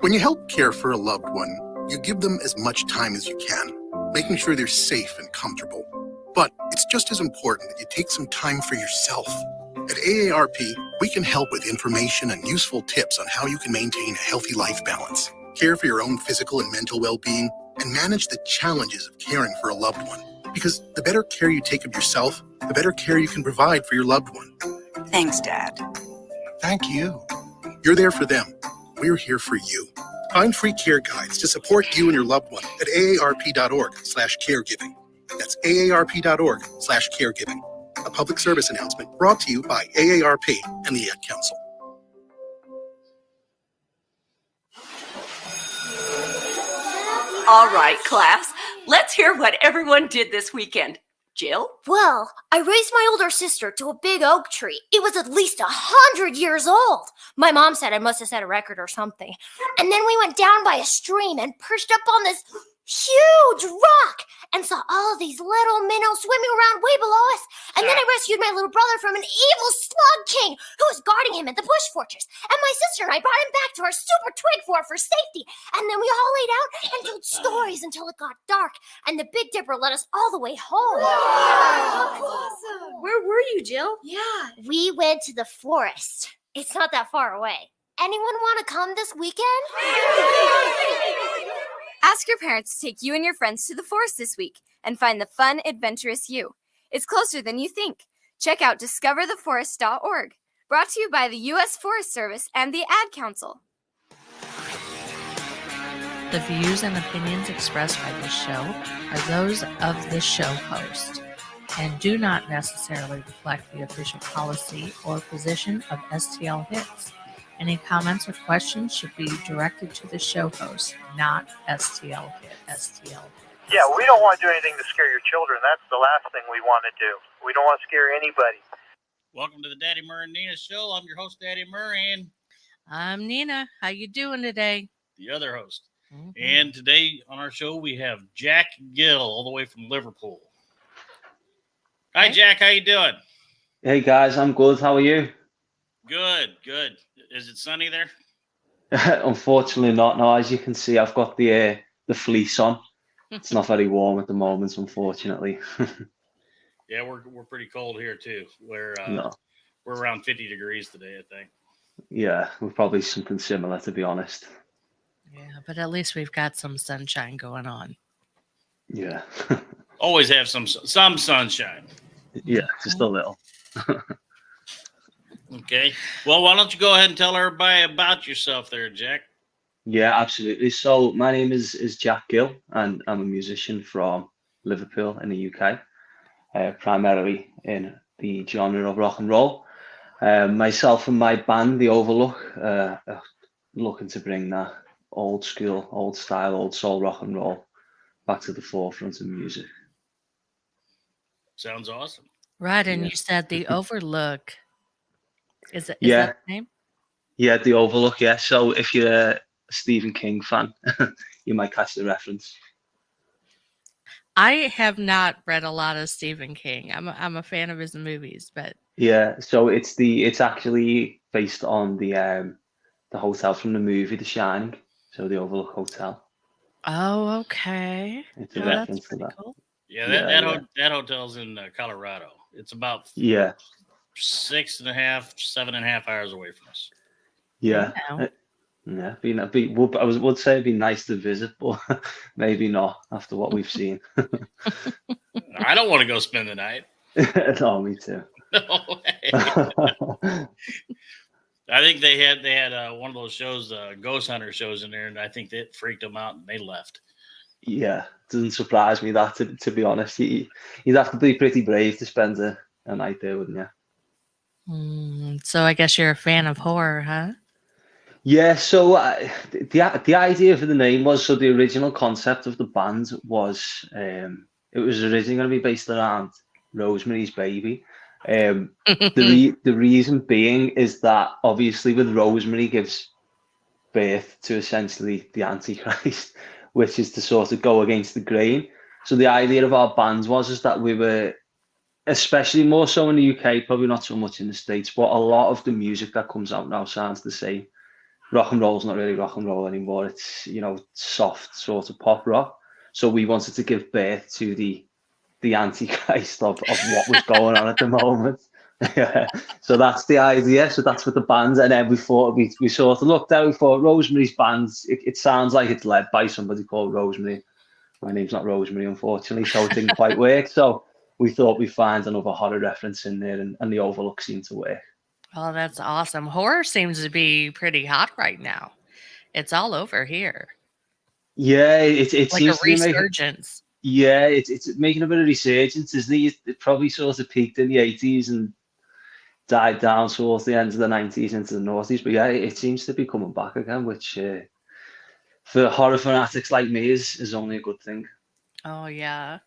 When you help care for a loved one, you give them as much time as you can, making sure they're safe and comfortable. But it's just as important that you take some time for yourself. At AARP, we can help with information and useful tips on how you can maintain a healthy life balance, care for your own physical and mental well-being, and manage the challenges of caring for a loved one. Because the better care you take of yourself, the better care you can provide for your loved one. Thanks, Dad. Thank you. You're there for them. We're here for you. Find free care guides to support you and your loved one at aarp.org/caregiving. That's aarp.org/caregiving. A public service announcement brought to you by AARP and the Ad Council. All right, class. Let's hear what everyone did this weekend. Gill? Well, I raised my older sister to a big oak tree. It was at least 100 years old. My mom said I must have set a record or something. And then we went down by a stream and perched up on this huge rock and saw all of these little minnows swimming around way below us. And then I rescued my little brother from an evil slug king who was guarding him at the bush fortress. And my sister and I brought him back to our super twig fort for safety. And then we all laid out and told stories until it got dark. And the Big Dipper led us all the way home. Wow. Awesome. Where were you, Jill? Yeah. We went to the forest. It's not that far away. Anyone want to come this weekend? Ask your parents to take you and your friends to the forest this week and find the fun, adventurous you. It's closer than you think. Check out discovertheforest.org. Brought to you by the U.S. Forest Service and the Ad Council. The views and opinions expressed by this show are those of the show host and do not necessarily reflect the official policy or position of STL Hits. Any comments or questions should be directed to the show host, not STL Hit. Yeah, we don't want to do anything to scare your children. That's the last thing we want to do. We don't want to scare anybody. Welcome to the Daddy Murr and Nina Show. I'm your host, Daddy Murr, and I'm Nina. How you doing today? The other host. Mm-hmm. And today on our show, we have Jack Gill, all the way from Liverpool. Hi, Jack. How you doing? Hey, guys. I'm good. How are you? Good. Is it sunny there? Unfortunately not. No, as you can see, I've got the fleece on. It's not very warm at the moment, unfortunately. Yeah, we're pretty cold here too. We're around 50 degrees today, I think. Yeah, we're probably something similar, to be honest. Yeah, but at least we've got some sunshine going on. Yeah. Always have some sunshine. Yeah, just a little. Okay. Well, why don't you go ahead and tell everybody about yourself there, Jack? Yeah, absolutely. So my name is Jack Gill, and I'm a musician from Liverpool in the UK, primarily in the genre of rock and roll. Myself and my band, The Overlook, are looking to bring that old school, old style, old soul rock and roll back to the forefront of music. Sounds awesome. Right, and you said The Overlook. Is that the name? Yeah, The Overlook, yeah. So if you're a Stephen King fan, you might catch the reference. I have not read a lot of Stephen King. I'm a fan of his movies, but yeah. So it's actually based on the hotel from the movie The Shining. So The Overlook Hotel. Oh, okay. It's a reference to that. Cool. Yeah, that hotel's in Colorado. It's about 6.5, 7.5 hours away from us. Yeah. Yeah, I would say it'd be nice to visit, but maybe not after what we've seen. I don't want to go spend the night. No, me too. No way. I think they had one of those shows, Ghost Hunter shows in there, and I think that freaked them out, and they left. Yeah, it doesn't surprise me that, to be honest. You'd have to be pretty brave to spend a night there, wouldn't you? So I guess you're a fan of horror, huh? Yeah, so the idea for the name was, so the original concept of the band was, it was originally going to be based around Rosemary's Baby. The reason being is that obviously with Rosemary gives birth to essentially the Antichrist, which is to sort of go against the grain. So the idea of our band is that we were, especially more so in the UK, probably not so much in the States, but a lot of the music that comes out now sounds the same. rock and roll's not really rock and roll anymore. It's, soft sort of pop rock. So we wanted to give birth to the antichrist of what was going on at the moment. Yeah. So that's the idea. So that's what the band. And then we thought we sort of looked out. We thought Rosemary's Band. It sounds like it's led by somebody called Rosemary. My name's not Rosemary, unfortunately, so it didn't quite work. So we thought we'd find another horror reference in there, and the Overlook seemed to work. Oh, that's awesome. Horror seems to be pretty hot right now. It's all over here. Yeah, it Like seems a to be making. resurgence. Yeah, it's making a bit of resurgence, isn't it? It probably sort of peaked in the 80s and died down towards the end of the 90s into the noughties. But yeah, it seems to be coming back again, which for horror fanatics like me is only a good thing. Oh, yeah.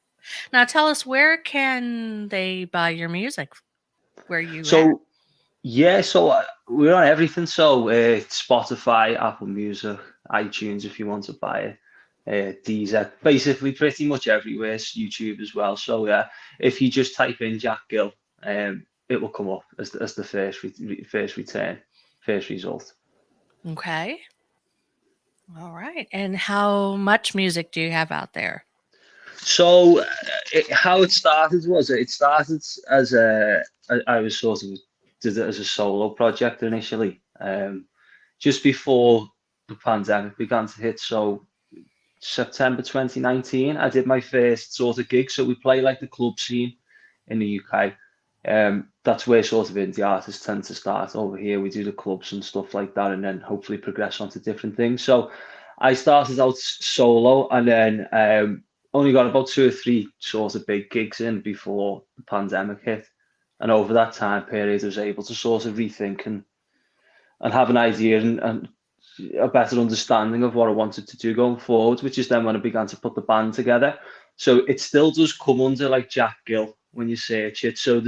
Now tell us, where can they buy your music? Where you at? So yeah, so we're on everything. So Spotify, Apple Music, iTunes if you want to buy it, Deezer, basically pretty much everywhere. YouTube as well. So yeah, if you just type in Jack Gill, it will come up as the first result. Okay. All right. And how much music do you have out there? So how it started was it started as I was sort of did it as a solo project initially, just before the pandemic began to hit. So September 2019, I did my first sort of gig. So we play like the club scene in the UK. That's where sort of indie artists tend to start. Over here we do the clubs and stuff like that, and then hopefully progress onto different things. So I started out solo, and then only got about 2 or 3 sort of big gigs in before the pandemic hit. And over that time period I was able to sort of rethink and have an idea and a better understanding of what I wanted to do going forward, which is then when I began to put the band together. So it still does come under like Jack Gill when you search it. So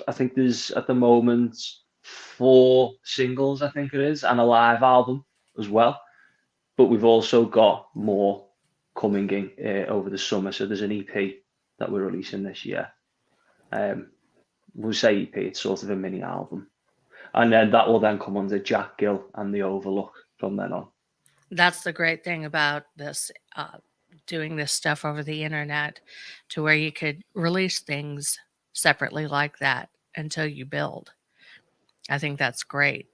I think there's at the moment 4 singles, I think it is, and a live album as well. But we've also got more coming in over the summer. So there's an EP that we're releasing this year. We'll say EP, it's sort of a mini album. And then that will then come under Jack Gill and the Overlook from then on. That's the great thing about this, doing this stuff over the internet, to where you could release things separately like that until you build. I think that's great.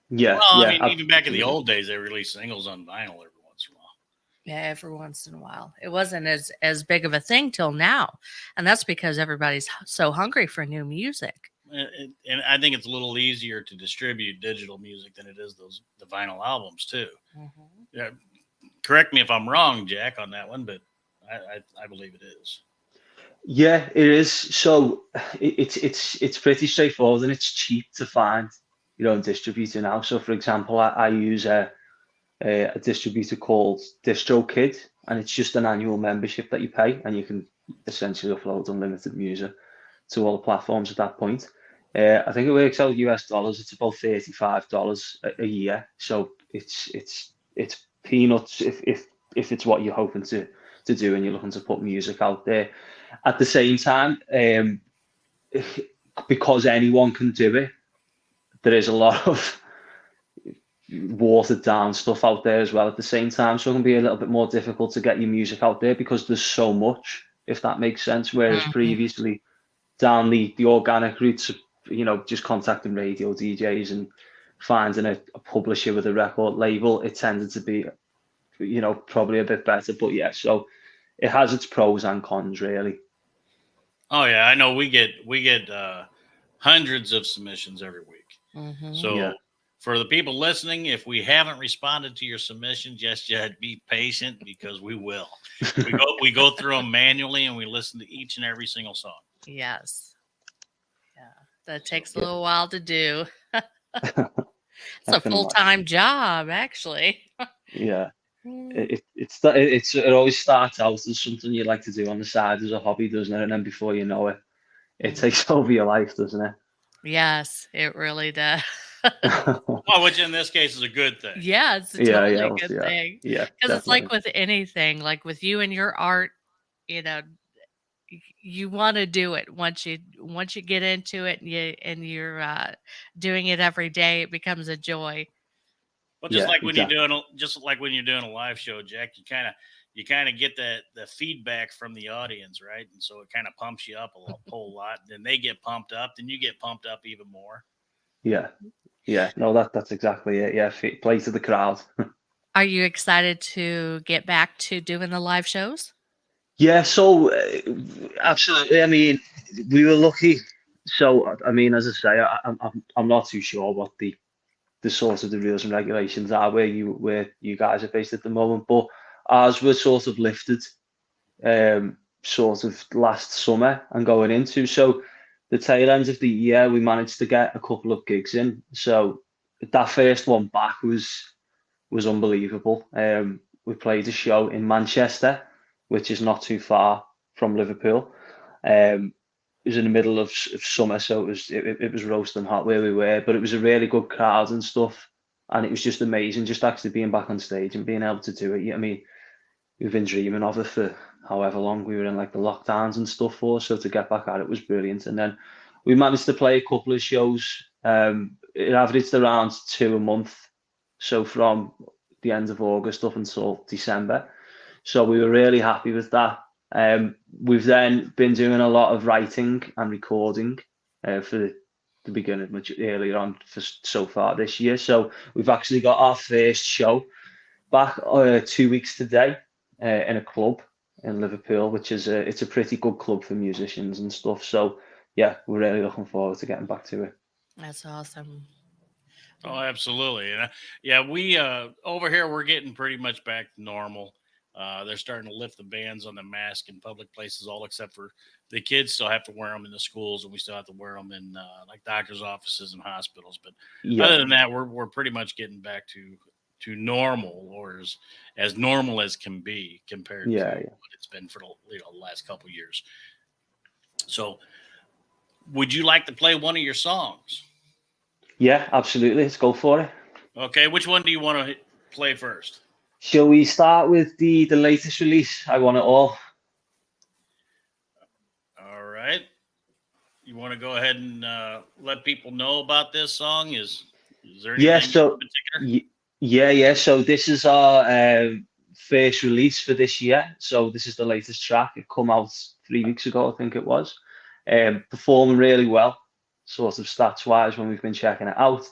Yeah. Well, yeah, I mean, even back in the absolutely. old days, they released singles on vinyl every once in a while. Yeah, every once in a while. It wasn't as big of a thing till now. And that's because everybody's so hungry for new music. And I think it's a little easier to distribute digital music than it is the vinyl albums too. Mm-hmm. Yeah, correct me if I'm wrong, Jack, on that one, but I believe it is. Yeah, it is. So it's pretty straightforward, and it's cheap to find your own distributor now. So for example, I use a distributor called DistroKid, and it's just an annual membership that you pay, and you can essentially upload unlimited music to all the platforms at that point. I think it works out US dollars. It's about $35 a year. So it's peanuts if it's what you're hoping to do and you're looking to put music out there. At the same time, because anyone can do it, there is a lot of watered down stuff out there as well at the same time. So it can be a little bit more difficult to get your music out there because there's so much, if that makes sense. Whereas previously, down the organic routes, just contacting radio DJs and finding a publisher with a record label, it tended to be, probably a bit better. But yeah, so it has its pros and cons, really. Oh yeah, I know we get hundreds of submissions every week. Mm-hmm. So Yeah. for the people listening, if we haven't responded to your submission just yet, be patient because we will. We go through them manually and we listen to each and every single song. Yes. Yeah. That takes a little while to do. It's a full-time job, actually. Yeah. It always starts out as something you like to do on the side as a hobby, doesn't it? And then before you know it, it takes over your life, doesn't it? Yes, it really does. Well, which in this case is a good thing. Yeah, it's a totally good thing. Yeah, because it's like with anything, like with you and your art, you you want to do it once you get into it and you're doing it every day. It becomes a joy. Well, just Yeah, like when exactly. you're doing a live show, Jack, you kind of get the feedback from the audience, right? And so it kind of pumps you up a whole lot. Then they get pumped up, then you get pumped up even more. Yeah. No, that's exactly it. Yeah, play to the crowd. Are you excited to get back to doing the live shows? Yeah, so absolutely. I mean, we were lucky. So I mean, as I say, I'm not too sure what the sort of the rules and regulations are where you guys are based at the moment, but ours were sort of lifted sort of last summer and going into. So the tail end of the year, we managed to get a couple of gigs in. So that first one back was unbelievable. We played a show in Manchester, which is not too far from Liverpool. It was in the middle of summer, so it was roasting hot where we were, but it was a really good crowd and stuff, and it was just amazing, just actually being back on stage and being able to do it. I mean, we've been dreaming of it for however long we were in like the lockdowns and stuff for, so to get back at it was brilliant. And then we managed to play a couple of shows. It averaged around 2 a month, so from the end of August up until December. So we were really happy with that. We've then been doing a lot of writing and recording for the beginning, much earlier on for so far this year. So we've actually got our first show back 2 weeks today in a club in Liverpool, which is it's a pretty good club for musicians and stuff. So yeah, we're really looking forward to getting back to it. That's awesome. Oh, absolutely. And yeah, we over here we're getting pretty much back to normal. They're starting to lift the bans on the mask in public places, all except for the kids still have to wear them in the schools, and we still have to wear them in like doctors' offices and hospitals. But other than that, we're pretty much getting back to normal, or as normal as can be compared to what it's been for the last couple of years. So, would you like to play one of your songs? Yeah, absolutely. Let's go for it. Okay, which one do you want to play first? Shall we start with the latest release? I Want It All. All right. You want to go ahead and let people know about this song? Is there anything in particular? Yeah. So this is our first release for this year. So this is the latest track. It come out 3 weeks ago, I think it was. Performing really well, sort of stats wise when we've been checking it out.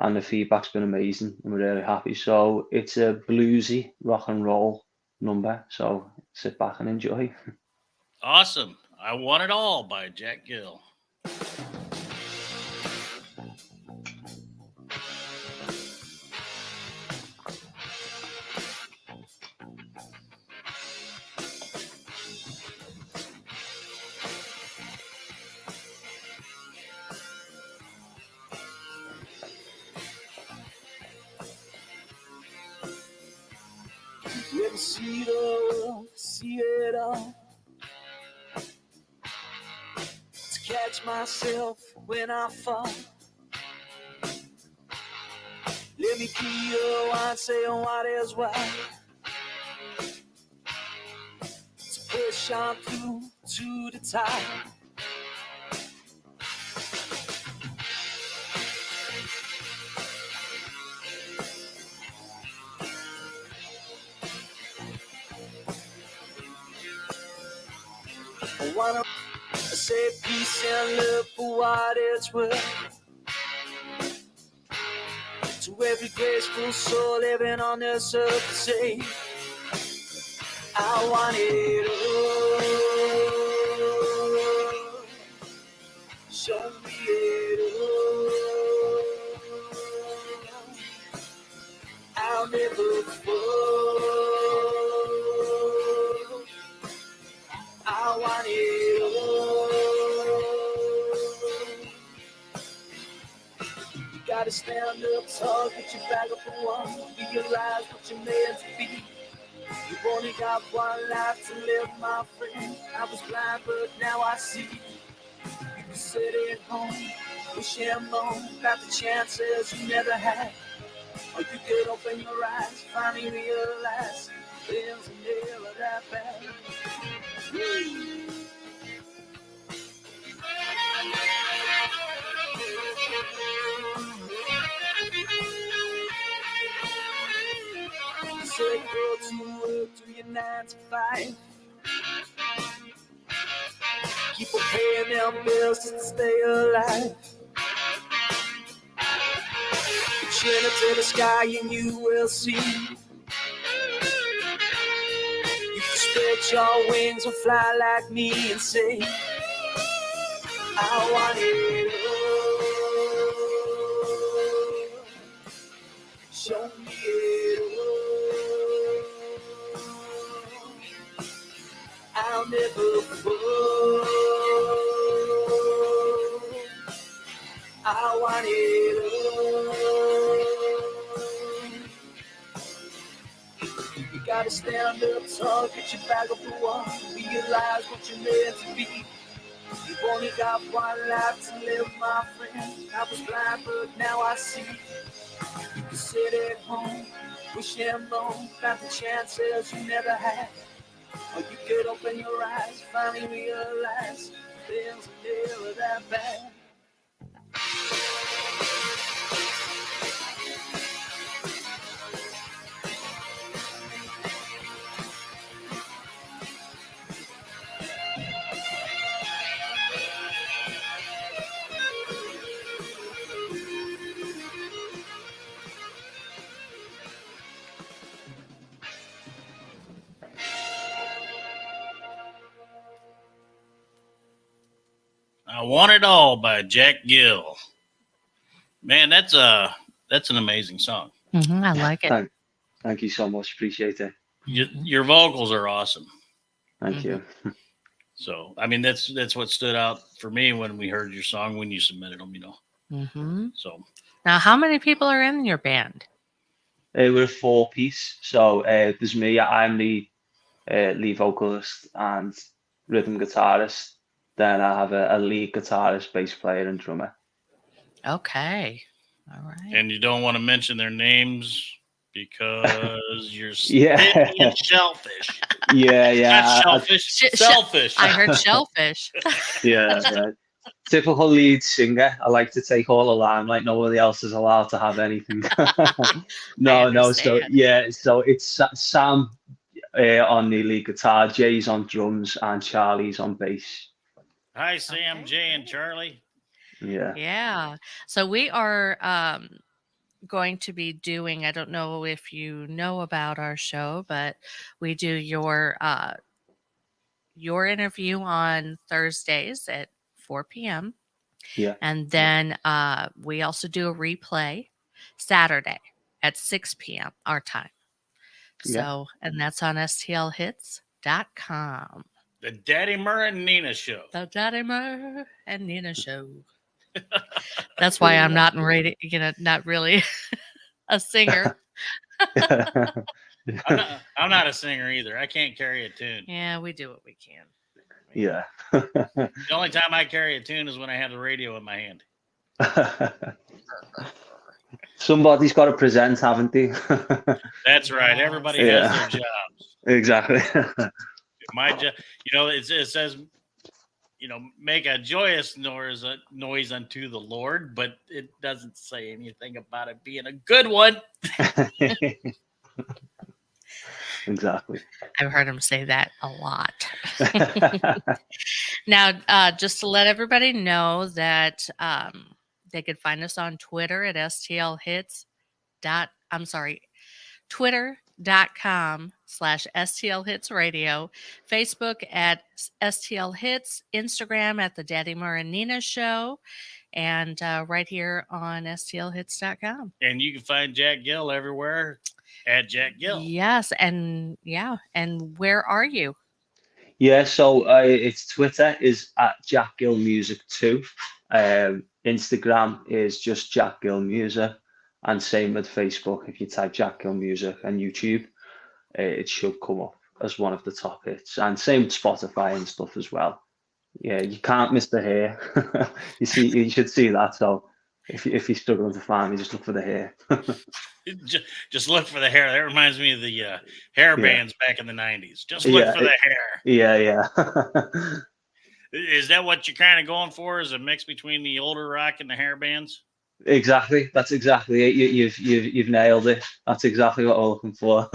And the feedback's been amazing, and we're really happy. So it's a bluesy rock and roll number. So sit back and enjoy. Awesome. I Want It All by Jack Gill. You ever see the world, see it all? To catch myself when I fall. Let me be the one saying what is right. To push on through to the top. I wanna say peace and love for what it's worth. To every graceful soul living on this earth, say, I want it all. Show me it all. I'll never fall. I want it all. You gotta stand up tall, get your back up and walk. Realize what you're meant to be. You've only got one life to live, my friend. I was blind, but now I see. You can sit at home, wish and moan about the chances you never had. Or you could open your eyes, finally realize things are never that bad. say go to work, do your 9 to 5. Keep on paying them bills just to stay alive. Chin up to the sky and you will see. You can spread your wings and fly like me and say, I want it all. Show me it all. I'll never fall. I want it all. You gotta stand up tall, get your back up the wall, realize what you're meant to be. You've only got one life to live, my friend. I was blind, but now I see. You can sit at home, wishing long about the chances you never had. Or you could open your eyes, finally realize things are never that bad. I Want It All by Jack Gill. Man, that's an amazing song. I like it. Thank you so much. Appreciate it. Your vocals are awesome. Thank you. So, I mean, that's what stood out for me when we heard your song when you submitted them, So Now, how many people are in your band? We're a 4-piece. So there's me. I'm the lead vocalist and rhythm guitarist. Then I have a lead guitarist, bass player, and drummer. Okay. All right. And you don't want to mention their names because you're Yeah. shellfish. Yeah. Not shellfish, selfish. I heard shellfish. Yeah. Typical lead singer. I like to take all the limelight. Nobody else is allowed to have anything. No. So it's Sam on the lead guitar, Jay's on drums, and Charlie's on bass. Hi, Sam, Jay, and Charlie. Yeah. So we are going to be doing, I don't know if you know about our show, but we do your interview on Thursdays at 4 p.m. Yeah. And then we also do a replay Saturday at 6 p.m. our time. So, and that's on stlhits.com. The Daddy Murr and Nina Show. The Daddy Murr and Nina Show. That's why I'm not not really a singer. I'm not a singer either. I can't carry a tune. Yeah, we do what we can. Yeah. The only time I carry a tune is when I have the radio in my hand. Somebody's got to present, haven't they? That's right. Everybody has their jobs. Exactly. My job, it says, make a joyous noise unto the Lord, but it doesn't say anything about it being a good one. Exactly. I've heard him say that a lot. Now, just to let everybody know that they could find us on Twitter at twitter.com/STLHitsRadio, Facebook at STL Hits, Instagram at the Daddy Murr and Nina Show, and right here on STLHits.com. And you can find Jack Gill everywhere at Jack Gill. Yes, and where are you? Yeah, so it's Twitter is at Jack Gill Music 2. Instagram is just Jack Gill Music, and same with Facebook. If you type Jack Gill Music and YouTube, it should come up as one of the top hits. And same with Spotify and stuff as well. Yeah, you can't miss the hair. You should see that. So if you're struggling to find me, just look for the hair. Just look for the hair. That reminds me of the hair bands back in the 90s. Just look for the hair. Yeah. Is that what you're kind of going for? Is a mix between the older rock and the hair bands? Exactly. That's exactly it. You've nailed it. That's exactly what we're looking for.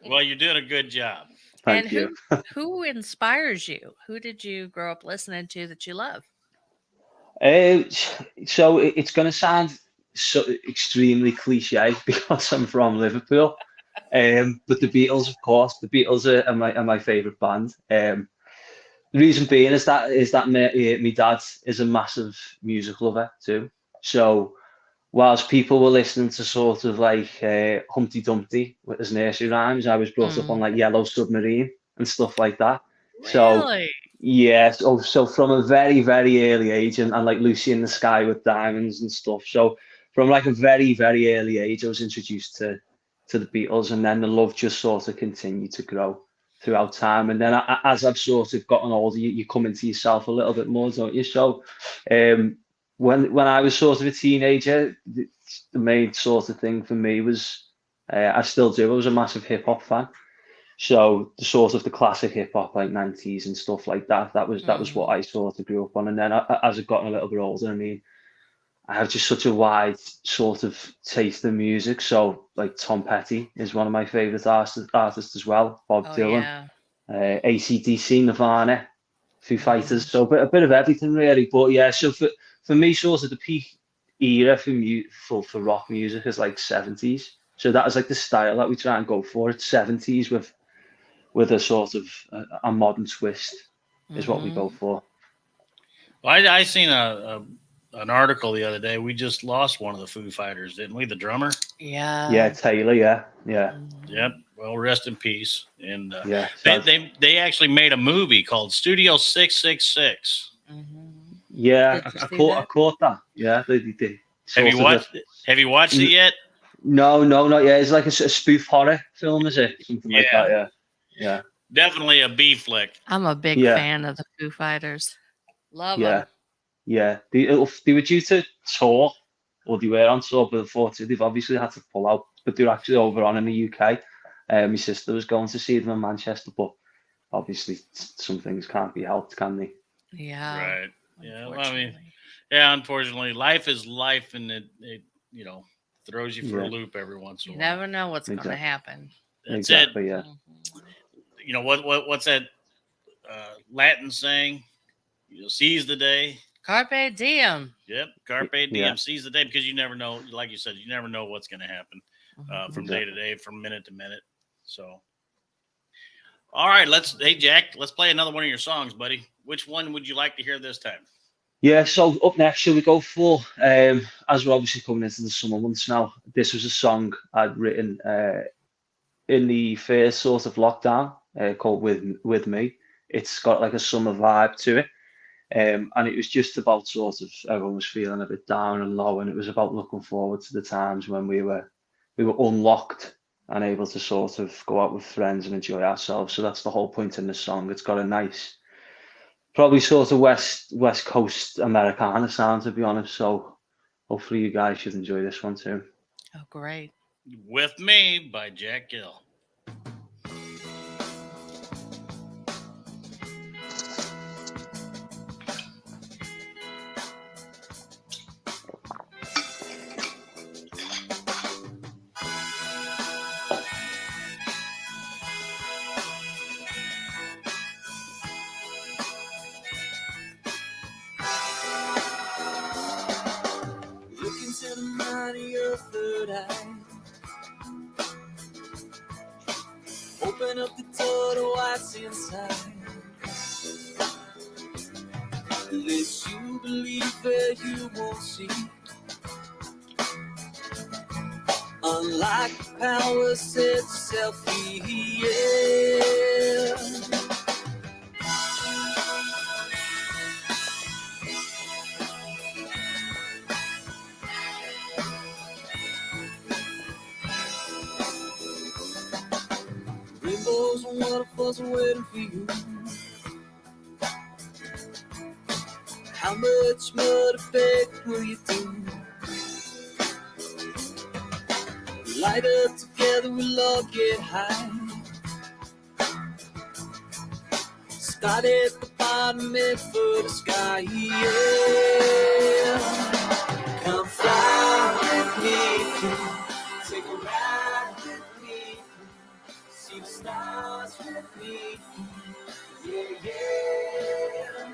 Well, you're doing a good job. And Thank you. who inspires you? Who did you grow up listening to that you love? Uh, so it's going to sound so extremely cliche because I'm from Liverpool. But the Beatles, of course, the Beatles are my favorite band. The reason being is that my dad is a massive music lover too. So whilst people were listening to sort of like Humpty Dumpty with his nursery rhymes, I was brought up on Mm. like Yellow Submarine and stuff like that. So Really? yeah, so from a very, very early age, and like Lucy in the Sky with Diamonds and stuff. So from like a very, very early age, I was introduced to the Beatles, and then the love just sort of continued to grow throughout time. And then as I've sort of gotten older, you come into yourself a little bit more, don't you? So um, when I was sort of a teenager, the main sort of thing for me was I still do. I was a massive hip hop fan. So the sort of the classic hip hop like 90s and stuff like that. That was what I sort of grew up on. And then as I've gotten a little bit older, I mean, I have just such a wide sort of taste in music. So like Tom Petty is one of my favorite artists as well. Bob Oh Dylan, yeah. AC/DC, Nirvana, Foo Mhm. Fighters. So a bit of everything really. But yeah, so for me, sort of the peak era for rock music is like 70s. So that is like the style that we try and go for. It's 70s with a sort of a modern twist is what we go Mhm. for. Well, I seen an article the other day. We just lost one of the Foo Fighters, didn't we? The drummer. Yeah, Yeah. Taylor. Yeah, Yep. Mhm. Well, rest in peace. And yeah. they, Sad. they actually made a movie called Studio 666. Mhm. Yeah, Did you I see caught I that? caught that. Yeah, they Have you sort of watched it? Have you watched it n- yet? no, no, not yet. It's like a spoof horror film, is it? Something like that. Yeah, Yeah, yeah, definitely a B flick. I'm a big yeah, fan of the Foo Fighters. Love yeah, them. yeah. They were due to tour, or they were on tour, but unfortunately they've obviously had to pull out. But they're actually over on in the UK. My sister was going to see them in Manchester, but obviously some things can't be helped, can they? Yeah. Right. Yeah. Well, I mean, Unfortunately. yeah. Unfortunately, life is life, and it throws you for a Yeah, loop every once in You a while. never know what's going to exactly, happen. That's it. exactly. Yeah. Mhm. What's that Latin saying? Seize the day. Carpe diem. Yep, carpe Yeah, diem. Seize the day because you never know. Like you said, you never know what's going to happen from Mhm. day to exactly. day, from minute to minute. So, all right, hey Jack, let's play another one of your songs, buddy. Which one would you like to hear this time? Yeah, so up next, shall we go for, as we're obviously coming into the summer months now, this was a song I'd written in the first sort of lockdown called With Me. It's got like a summer vibe to it. And it was just about sort of everyone was feeling a bit down and low, and it was about looking forward to the times when we were unlocked and able to sort of go out with friends and enjoy ourselves. So that's the whole point in the song. It's got a nice, probably sort of West Coast Americana sound, to be honest. So hopefully you guys should enjoy this one too. Oh, great. With Me by Jack Gill. Look into the mind of your third eye. Open up the door to what's inside. Unless you believe that you won't see. Unlock the power, set yourself free. Yeah. Rainbows and waterfalls are waiting for you. How much more to beg will you do? Light up together, we'll all get high. Start at the bottom, head for the sky. Yeah. Come fly with me, take a ride with me, see the stars with me, yeah, yeah.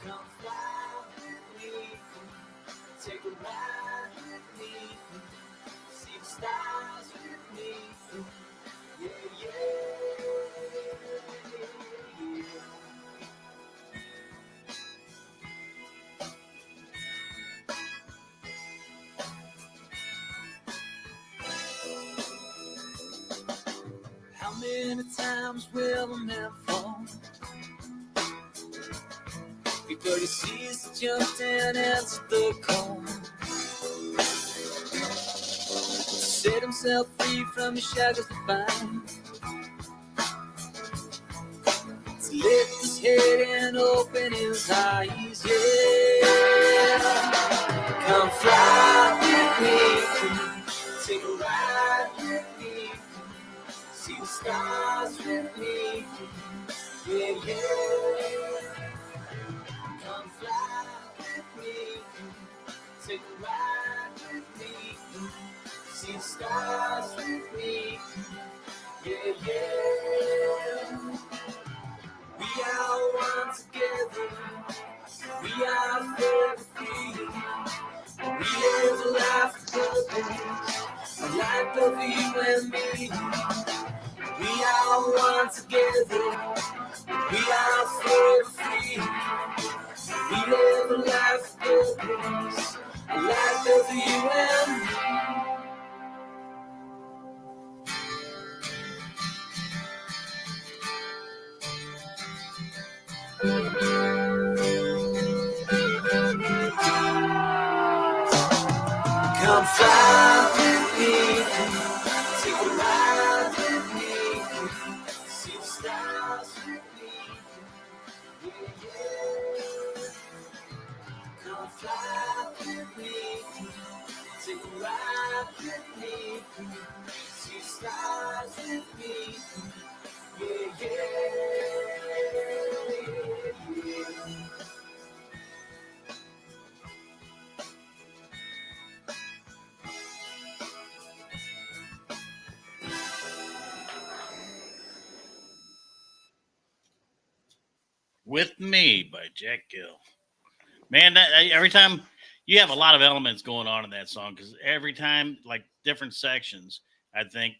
Come fly with me, take a ride with me, see the stars with me, yeah, yeah, yeah. How many times will a man fall before he sees the jump and answer the call? Set himself free from his shackles to find, to lift his head and open his eyes, yeah. Come fly with me, take a ride with me, see the stars with me, yeah, yeah. Come fly with me, take a ride with me, see the stars with me, yeah, yeah. We are one together, we are forever free. We live a life of purpose, a life of you and me. We are one together, we are forever free. We live a life of purpose, a life of you and me. Come fly with me, take a ride with me, see the stars with me, yeah, yeah. Come fly with me, take a ride with me, see the stars with me, yeah, yeah, yeah. With Me by Jack Gill. Man, every time you have a lot of elements going on in that song, because every time, like different sections, I think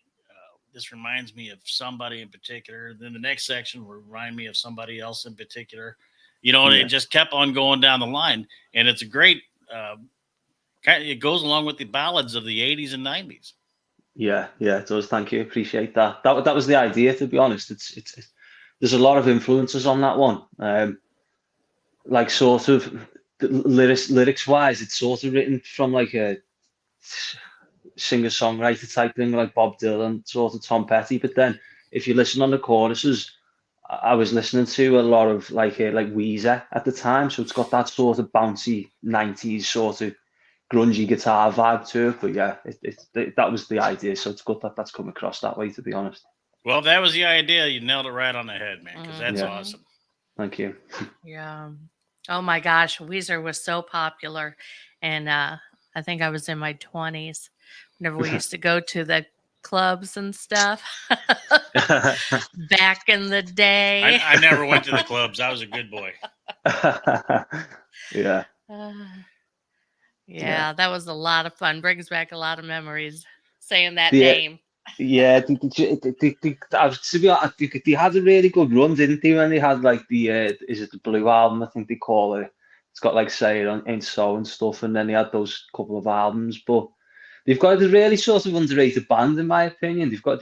this reminds me of somebody in particular. Then the next section will remind me of somebody else in particular. You know, and Yeah. it just kept on going down the line. And it's a great, it goes along with the ballads of the 80s and 90s. Yeah, it does. Thank you. Appreciate that. That was the idea, to be honest. It's there's a lot of influences on that one. Like sort of lyrics wise, it's sort of written from like a singer-songwriter type thing, like Bob Dylan, sort of Tom Petty. But then if you listen on the choruses, I was listening to a lot of like Weezer at the time, so it's got that sort of bouncy 90s sort of grungy guitar vibe to it. But yeah, that was the idea, so it's good that that's come across that way, to be honest. Well, if that was the idea, you nailed it right on the head, man, because that's Yeah. awesome. Thank you. Yeah. Oh my gosh, Weezer was so popular, and I think I was in my 20s whenever we used to go to the clubs and stuff back in the day. I never went to the clubs. I was a good boy. Yeah. Yeah, that was a lot of fun. Brings back a lot of memories saying that Yeah. name. Yeah, to be honest, they had a really good run, didn't they? When they had like the is it the Blue album? I think they call it. It's got like Say It Ain't So and stuff, and then they had those couple of albums. But they've got a really sort of underrated band, in my opinion. They've got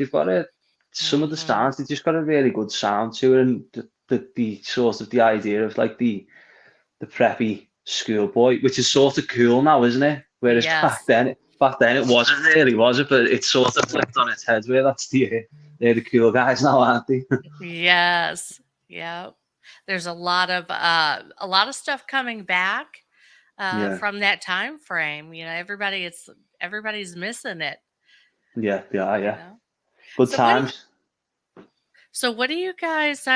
some of the sounds. They just got a really good sound to it, and the sort of the idea of like the preppy schoolboy, which is sort of cool now, isn't it? Whereas Yes. back then it wasn't really, was it? But it's sort of flipped on its head where they're the cool guys now, aren't they? Yes. Yeah. There's a lot of stuff coming back Yeah. from that time frame. You know, everybody's missing it. Yeah, they are, You yeah. know? Good So what do you- times. So what do you guys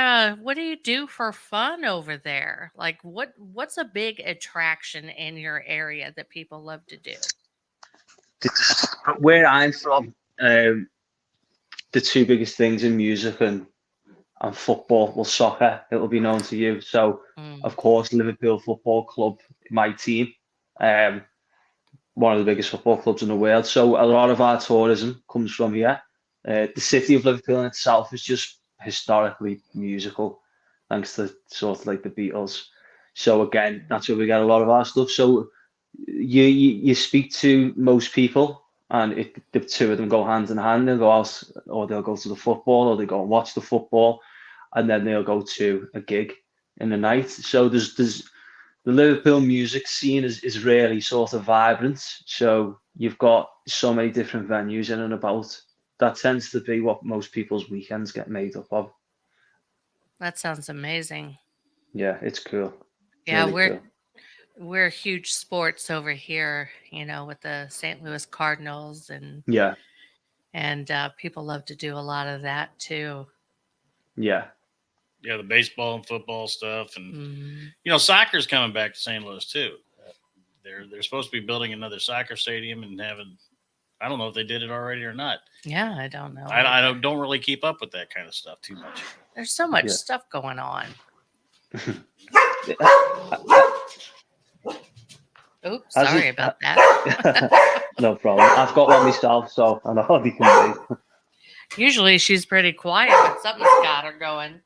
what do you do for fun over there? Like what's a big attraction in your area that people love to do? Where I'm from, the two biggest things in music and football, well, soccer, it will be known to you. So, of course, Liverpool Football Club, my team, um, one of the biggest football clubs in the world. So a lot of our tourism comes from here. The city of Liverpool in itself is just historically musical, thanks to sort of like the Beatles. So again, that's where we get a lot of our stuff. So you speak to most people, and the two of them go hand in hand. They'll go out, or they'll go to the football, or they go and watch the football, and then they'll go to a gig in the night. So there's the Liverpool music scene is really sort of vibrant. So you've got so many different venues in and about. That tends to be what most people's weekends get made up of. That sounds amazing. Yeah, it's cool. Yeah, Really cool. we're huge sports over here, with the St. Louis Cardinals Yeah, and people love to do a lot of that too. yeah, Yeah, the baseball and football stuff, and Mhm. soccer's coming back to St. Louis too. They're supposed to be building another soccer stadium and having. I don't know if they did it already or not. Yeah, I don't know. I don't really keep up with that kind of stuff too much. There's so much Yeah. stuff going on. Oops, Has sorry it- about that. No problem. I've got one myself, so I know how they can be. Usually she's pretty quiet, but something's got her going.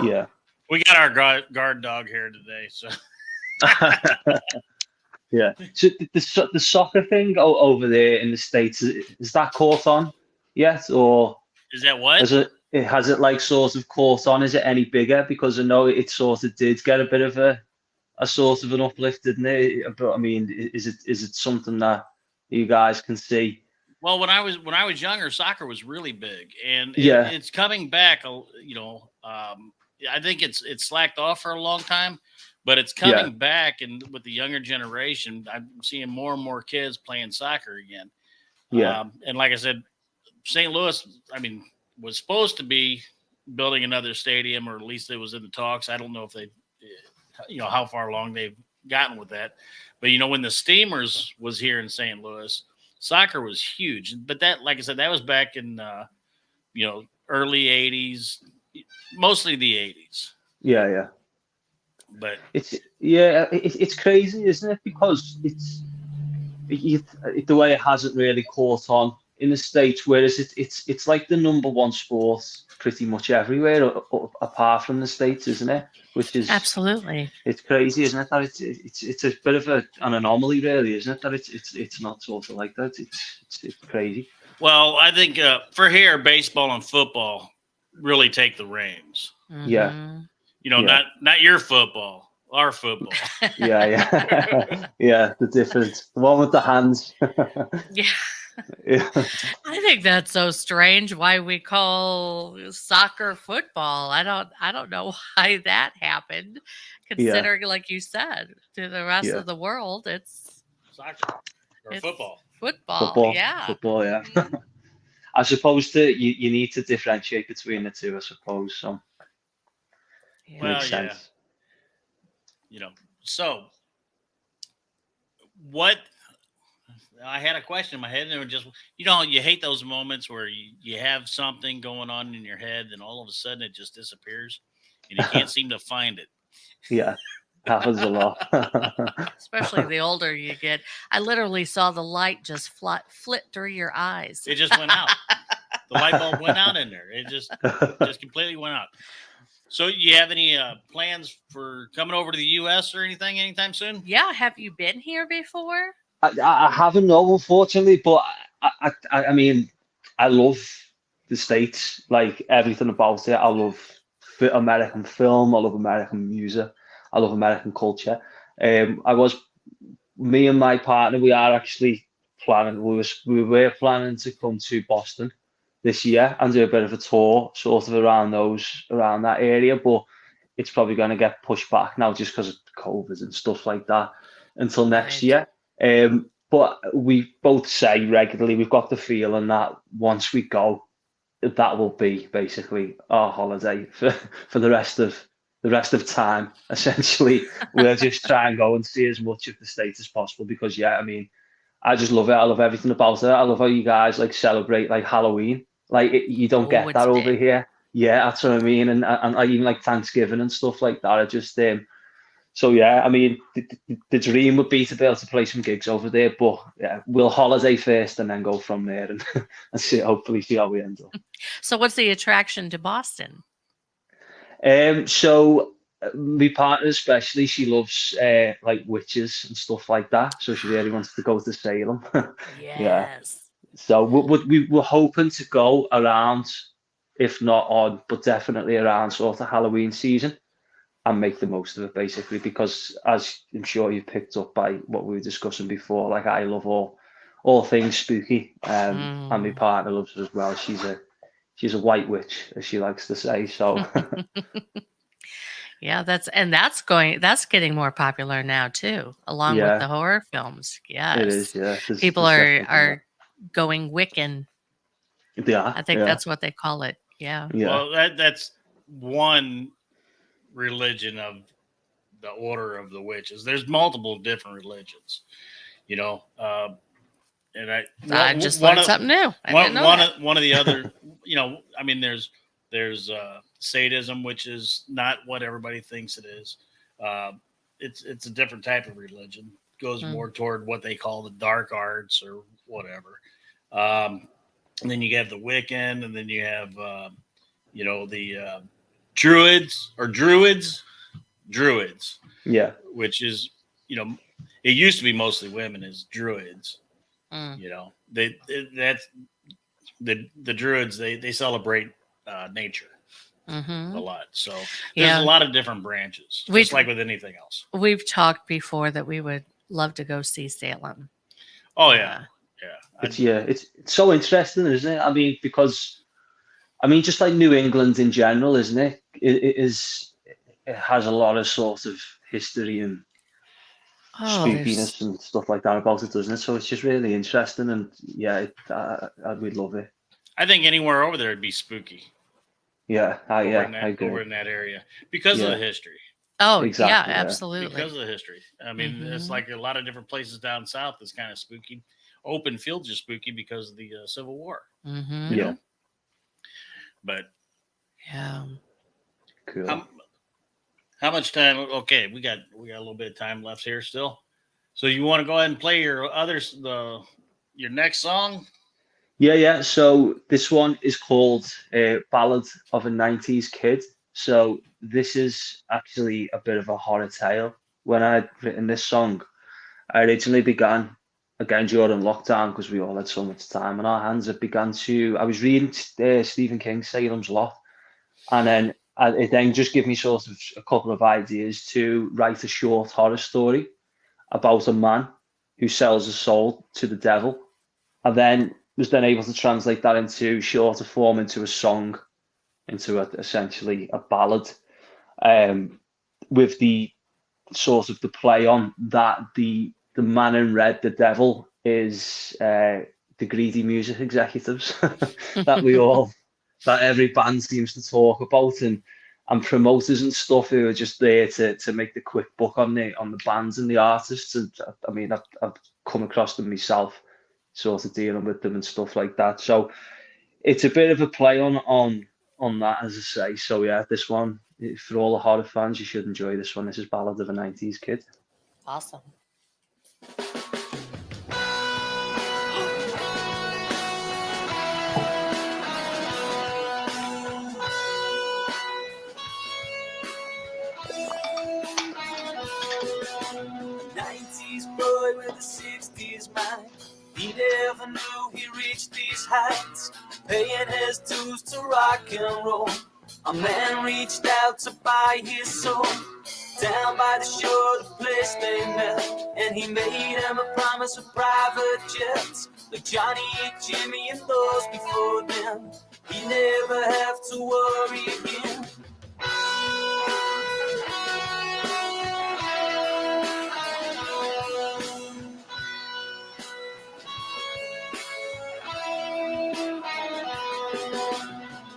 Yeah. We got our guard dog here today, so Yeah. So the soccer thing over there in the States, is that caught on yet, or is that what? has it like sort of caught on? Is it any bigger? Because I know it sort of did get a bit of a sort of an uplift, didn't it? But I mean, is it something that you guys can see? Well, when I was younger, soccer was really big, and Yeah. it's coming back. I think it's slacked off for a long time, but it's coming back, and with the younger generation, I'm seeing more and more kids playing soccer again. Yeah. And like I said, St. Louis, was supposed to be building another stadium, or at least it was in the talks. I don't know if they, how far along they've gotten with that. But when the Steamers was here in St. Louis, soccer was huge. But that, like I said, that was back in early '80s, mostly the '80s. Yeah. But it's crazy, isn't it? Because the way it hasn't really caught on in the States, whereas it's like the number one sport pretty much everywhere apart from the States, isn't it? Which is Absolutely. It's crazy, isn't it? That it's a bit of an anomaly, really, isn't it? That it's not sort of like that. It's crazy. Well, I think for here, baseball and football really take the reins. Yeah. Not your football, our football. Yeah. Yeah, the difference. The one with the hands. Yeah. Yeah. I think that's so strange why we call soccer football. I don't know why that happened, considering like you said, to the rest of the world it's Soccer or it's football. Football, yeah. Football, yeah. I suppose you need to differentiate between the two, I suppose. So Yeah. Well, makes sense. So what? I had a question in my head, and it was just, you hate those moments where you have something going on in your head, and all of a sudden it just disappears, and you can't seem to find it. Yeah, happens a lot. Especially the older you get. I literally saw the light just flit through your eyes. It just went out. The light bulb went out in there. It just completely went out. So you have any plans for coming over to the U.S. or anything anytime soon? Yeah, have you been here before? I haven't, no, unfortunately, but I mean, I love the States, like everything about it. I love American film. I love American music. I love American culture. Me and my partner, we are actually planning. We were planning to come to Boston this year and do a bit of a tour, sort of around that area. But it's probably going to get pushed back now just because of COVID and stuff like that until next year. But we both say regularly, we've got the feeling that once we go, that will be basically our holiday for the rest of time. Essentially, we'll just try and go and see as much of the state as possible because, yeah, I mean, I just love it. I love everything about it. I love how you guys like celebrate like Halloween. Like you don't Oh, get it's that over big. here. Yeah, that's what I mean. And I even like Thanksgiving and stuff like that. I just so yeah, I mean, the dream would be to be able to play some gigs over there, but yeah, we'll holiday first and then go from there and, and see, hopefully see how we end up. So what's the attraction to Boston? So my partner especially, she loves like witches and stuff like that. So she really wants to go to Salem. Yeah. Yes. So we were hoping to go around, if not on, but definitely around sort of Halloween season and make the most of it basically because as I'm sure you picked up by what we were discussing before, like I love all things spooky, and my partner loves it as well. She's a white witch, as she likes to say. So Yeah, that's getting more popular now too, along with the yeah, horror films. it is. Yes. Yeah, People there's definitely are going Wiccan. that. Yeah, I think yeah, that's what they call it. Yeah. yeah, Well, that's one religion of the Order of the Witches. There's multiple different religions, you know. And I just learned something new. I didn't know that. one of the other, you know, I mean, there's sadism, which is not what everybody thinks it is. It's a different type of religion. It goes more toward what they call the dark arts or whatever. And then you have the Wiccan, and then you have you know, the druids, yeah, which is, you know, it used to be mostly women as druids. You know, that's the druids. They celebrate nature a lot. So there's a lot of different branches, just like with anything else. We've talked before that we would love to go see Salem. Oh yeah, it's so interesting, isn't it? I mean, because I mean, just like New England in general, isn't it? It has a lot of sort of history and spookiness and stuff like that about it, doesn't it? So it's just really interesting, and yeah, we'd love it. I think anywhere over there would be spooky. Yeah, I agree. Over in that area because of the history. Oh, exactly, yeah, absolutely. Because of the history. I mean, it's like a lot of different places down south that's kind of spooky. Open fields are spooky because of the Civil War. Mm-hmm. Yeah. But yeah, cool. How much time? Okay, we got a little bit of time left here still. So you want to go ahead and play your next song? Yeah. So this one is called "Ballad of a '90s Kid." So this is actually a bit of a horror tale. When I'd written this song, I originally began again during lockdown because we all had so much time on our hands. I was reading Stephen King's Salem's Lot, and then it then just gave me sort of a couple of ideas to write a short horror story about a man who sells his soul to the devil, and then was then able to translate that into shorter form, into a song, into essentially a ballad, with the sort of the play on that the man in red, the devil, is the greedy music executives that every band seems to talk about, and promoters and stuff who are just there to make the quick buck on the bands and the artists. And I mean, I've come across them myself, sort of dealing with them and stuff like that. So it's a bit of a play on that, as I say. So yeah, this one, for all the horror fans, you should enjoy this one. This is Ballad of a '90s Kid. Awesome. '90s boy with a '60s mind. He never knew he reached these heights, paying his dues to rock and roll. A man reached out to buy his soul. Down by the shore, the place they met, and he made him a promise of private jets, like Johnny, Jimmy, and those before them. He never have to worry again.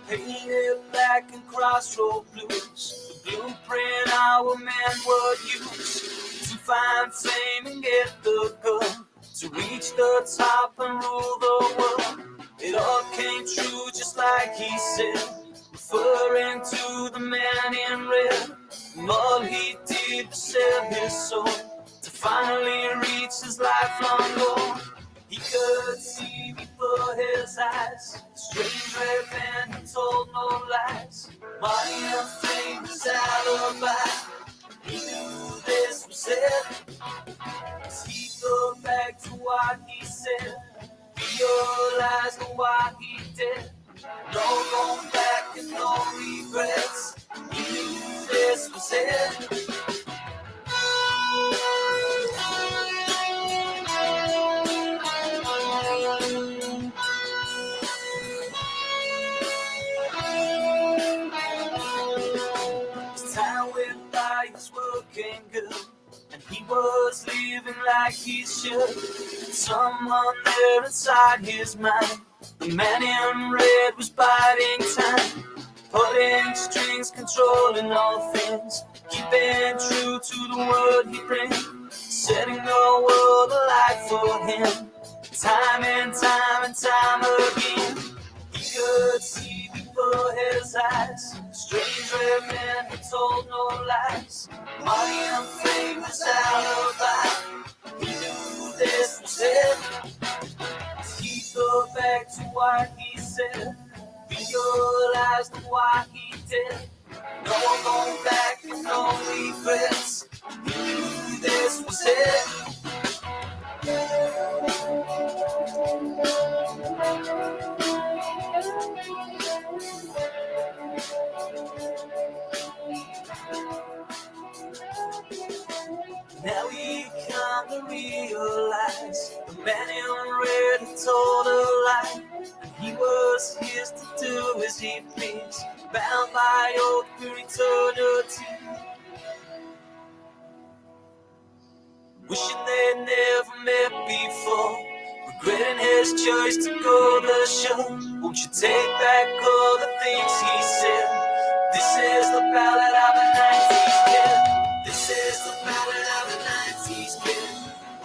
Painted black and crossroad blues, the blueprint our men would use to find fame and get the gun, to reach the top and rule the world. It all came true just like he said, referring to the man in red. And all he did was sell his soul to finally reach his lifelong goal. He could see before his eyes the strange red man who told no lies. Money and fame was alibi. He knew this was it. As he thought back to what he said, realized why he did. No going back and no regrets. He knew this was it. As time went by, his work came good, and he was living like he should. And someone there inside his mind, the man in red, was biding time, pulling strings, controlling all things, keeping true to the word he brings, setting the world alight for him, time and time and time again. He could see before his eyes, strange red man who told no lies. Money and fame was alibi. He knew this was it. As he thought back to what he said, realized why he did. No going back and no regrets. He knew this was it. Now he come to realize the man in red had told a lie, and he was his to do as he pleased, bound by oath for eternity. Wishing they'd never met before, regretting his choice to go the show. Won't you take back all the things he said? This is the ballad of a 90s kid. This is the ballad of a 90s kid.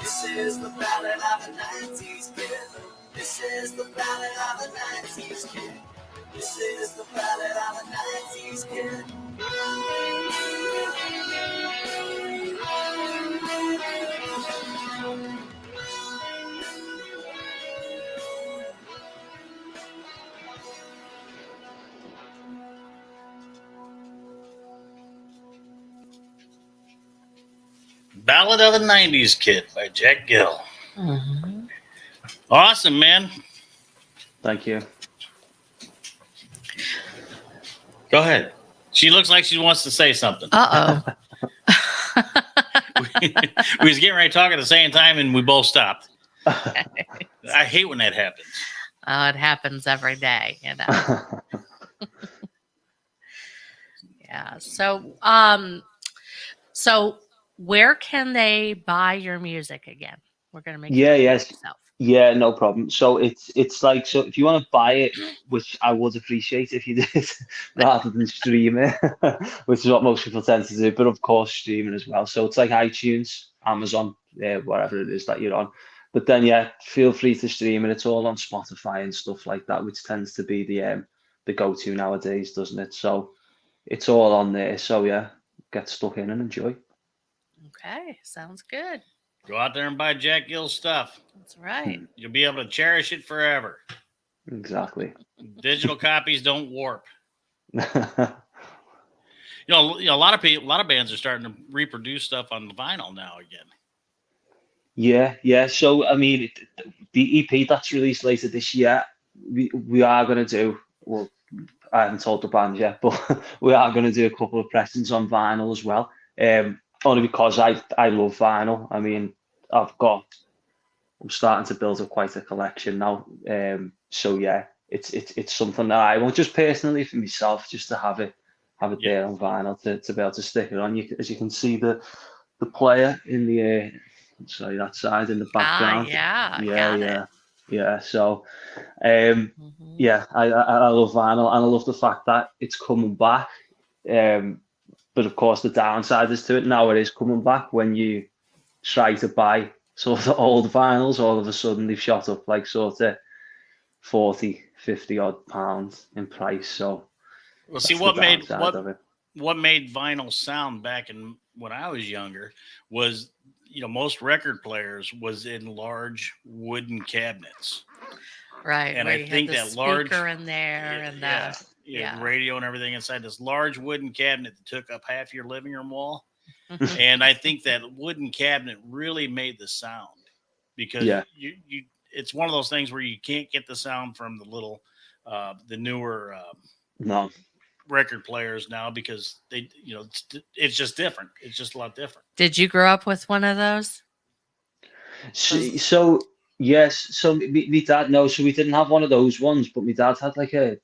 This is the ballad of a 90s kid. This is the ballad of a 90s kid. This is the ballad of a 90s kid. Ballad of a 90s Kid by Jack Gill. Mm-hmm. Awesome, man. Thank you. Go ahead. She looks like she wants to say something. Uh-oh. We was getting ready to talk at the same time, and we both stopped. I hate when that happens. Oh, it happens every day, you know. Yeah. So where can they buy your music again? We're gonna make yes. yourself. Yeah, no problem. So it's like, so if you want to buy it, which I would appreciate if you did, rather than stream it, which is what most people tend to do, but of course streaming as well. So it's like iTunes, Amazon, whatever it is that you're on. But then yeah, feel free to stream it. It's all on Spotify and stuff like that, which tends to be the go-to nowadays, doesn't it? So it's all on there. So yeah, get stuck in and enjoy. Okay, sounds good. Go out there and buy Jack Gill's stuff. That's right. You'll be able to cherish it forever. Exactly. Digital copies don't warp. You know, a lot of bands are starting to reproduce stuff on the vinyl now again. Yeah. So I mean, the EP that's released later this year, we are going to do. Well, I haven't told the band yet, but we are going to do a couple of pressings on vinyl as well. Only because I love vinyl. I mean, I'm starting to build up quite a collection now. So yeah, it's something that I want, just personally for myself, just to have it there on vinyl to be able to stick it on. As you can see the player in the that side in the background. Yeah. Yeah, so yeah, I love vinyl, and I love the fact that it's coming back. But of course, the downside is to it now. It is coming back when you try to buy sort of old vinyls. All of a sudden, they've shot up like sort of 40, 50 odd pounds in price. So Well, see that's the what made downside of it. what made vinyl sound back in when I was younger was, most record players was in large wooden cabinets. Right, And where I you had think the that large, speaker in there and the the radio and everything inside this large wooden cabinet that took up half your living room wall. Mhm. And I think that wooden cabinet really made the sound because Yeah. it's one of those things where you can't get the sound from the newer No. record players now because it's just different. It's just a lot different. Did you grow up with one of those? So yes, so me dad, no, so we didn't have one of those ones, but my dad had like a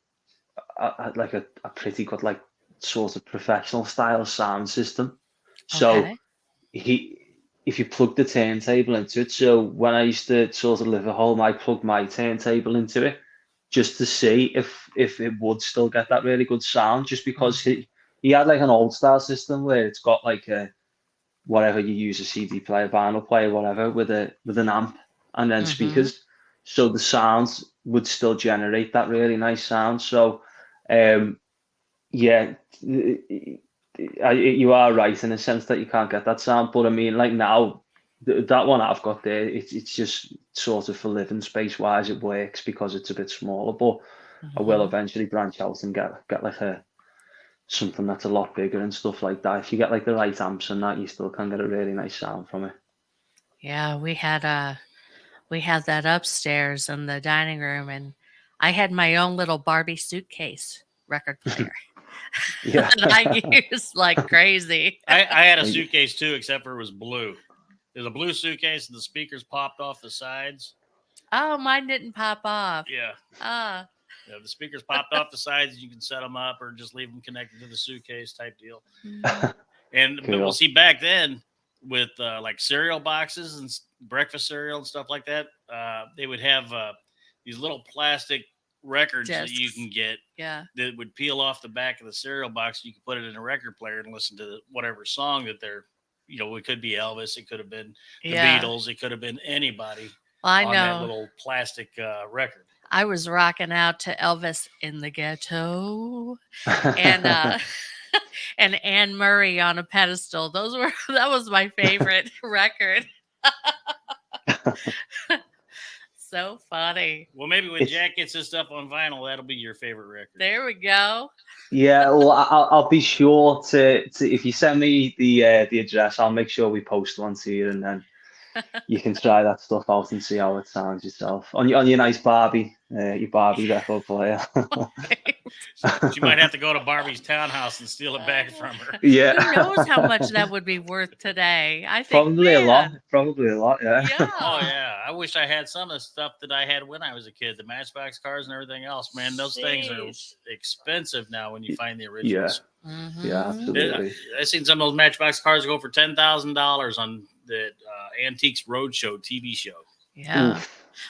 pretty good like sort of professional style sound system. So Okay. if you plug the turntable into it, so when I used to sort of live at home, I plugged my turntable into it just to see if it would still get that really good sound, just because he had like an old style system where it's got like a whatever you use, a CD player, vinyl player, whatever, with an amp and then speakers, so the sounds would still generate that really nice sound. So yeah, you are right in the sense that you can't get that sound, but I mean, like now, that one I've got there, it's just sort of for living space wise, it works because it's a bit smaller. But I will eventually branch out and get like something that's a lot bigger and stuff like that. If you get like the right amps and that, you still can get a really nice sound from it. Yeah, we had that upstairs in the dining room, and I had my own little Barbie suitcase record player. Yeah. that I used like crazy. I had a suitcase too, except for it was blue. There's a blue suitcase and the speakers popped off the sides. Oh, mine didn't pop off. Yeah. Yeah, the speakers popped off the sides. You can set them up or just leave them connected to the suitcase type deal. But we'll see back then with like cereal boxes and breakfast cereal and stuff like that. They would have these little plastic records that you can get that would peel off the back of the cereal box. You can put it in a record player and listen to whatever song that they're, it could be Elvis. It could have been the Beatles. It could have been anybody on that little plastic record. I was rocking out to Elvis in the Ghetto and and Anne Murray on a pedestal. That was my favorite record. So funny. Well, maybe when Jack gets his stuff on vinyl, that'll be your favorite record. There we go. Yeah, well, I'll be sure to if you send me the address, I'll make sure we post one to you, and then you can try that stuff out and see how it sounds yourself on your nice Barbie, your Barbie record player. She might have to go to Barbie's townhouse and steal it back from her. Yeah. Who knows how much that would be worth today? I think Probably a lot. Yeah. Oh yeah. I wish I had some of the stuff that I had when I was a kid, the Matchbox cars and everything else. Man, those things are expensive now when you find the originals. Yeah, absolutely. I've seen some of those Matchbox cars go for $10,000 on the Antiques Roadshow TV show. Yeah.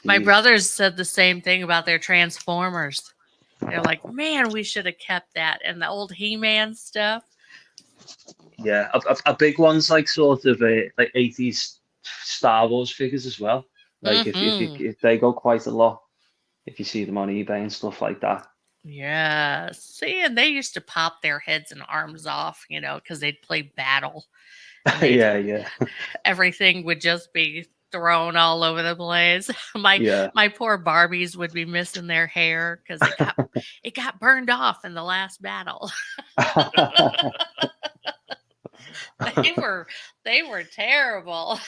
My brothers said the same thing about their Transformers. They're like, man, we should have kept that. And the old He-Man stuff. Yeah, a big one's like sort of like 80s Star Wars figures as well. Like if they go quite a lot, if you see them on eBay and stuff like that. Yeah. See, and they used to pop their heads and arms off, because they'd play battle. Yeah. Everything would just be thrown all over the place. My poor Barbies would be missing their hair because it got burned off in the last battle. They were terrible.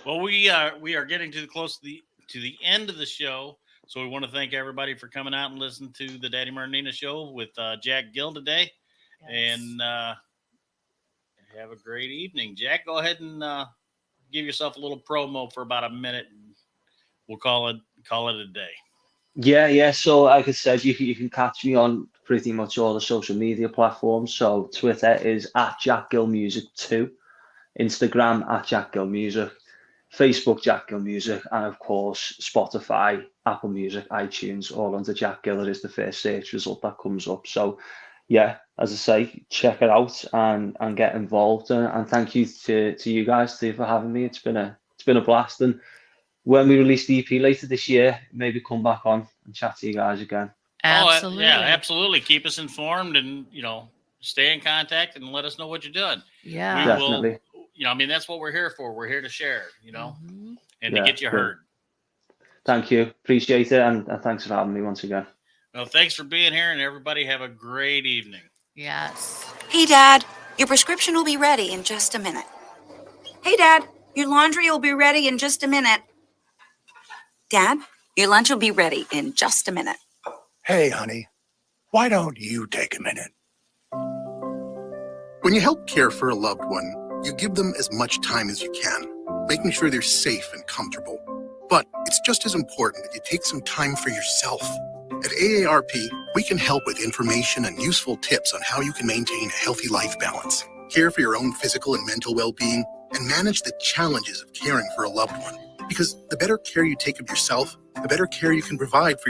Well, we are getting close to the end of the show, so we want to thank everybody for coming out and listening to the Daddy Marnina show with Jack Gill today, and have a great evening. Jack, go ahead and give yourself a little promo for about a minute, and we'll call it a day. Yeah. So like I said, you can catch me on pretty much all the social media platforms. So Twitter is @JackGillMusic2, Instagram @JackGillMusic. Facebook, Jack Gill Music, and of course Spotify, Apple Music, iTunes, all under Jack Gill. It is the first search result that comes up. So yeah, as I say, check it out and get involved. And thank you to you guys too for having me. It's been a blast. And when we release the EP later this year, maybe come back on and chat to you guys again. Absolutely. Oh, yeah, absolutely. Keep us informed and, stay in contact and let us know what you're doing. Yeah. We Definitely. will, that's what we're here for. We're here to share, Mhm. and to get you heard. Thank you. Appreciate it. And thanks for having me once again. Well, thanks for being here, and everybody have a great evening. Yes. Hey, Dad, your prescription will be ready in just a minute. Hey, Dad, your laundry will be ready in just a minute. Dad, your lunch will be ready in just a minute. Hey, honey, why don't you take a minute? When you help care for a loved one, you give them as much time as you can, making sure they're safe and comfortable. But it's just as important that you take some time for yourself. At AARP, we can help with information and useful tips on how you can maintain a healthy life balance, care for your own physical and mental well-being, and manage the challenges of caring for a loved one. Because the better care you take of yourself, the better care you can provide for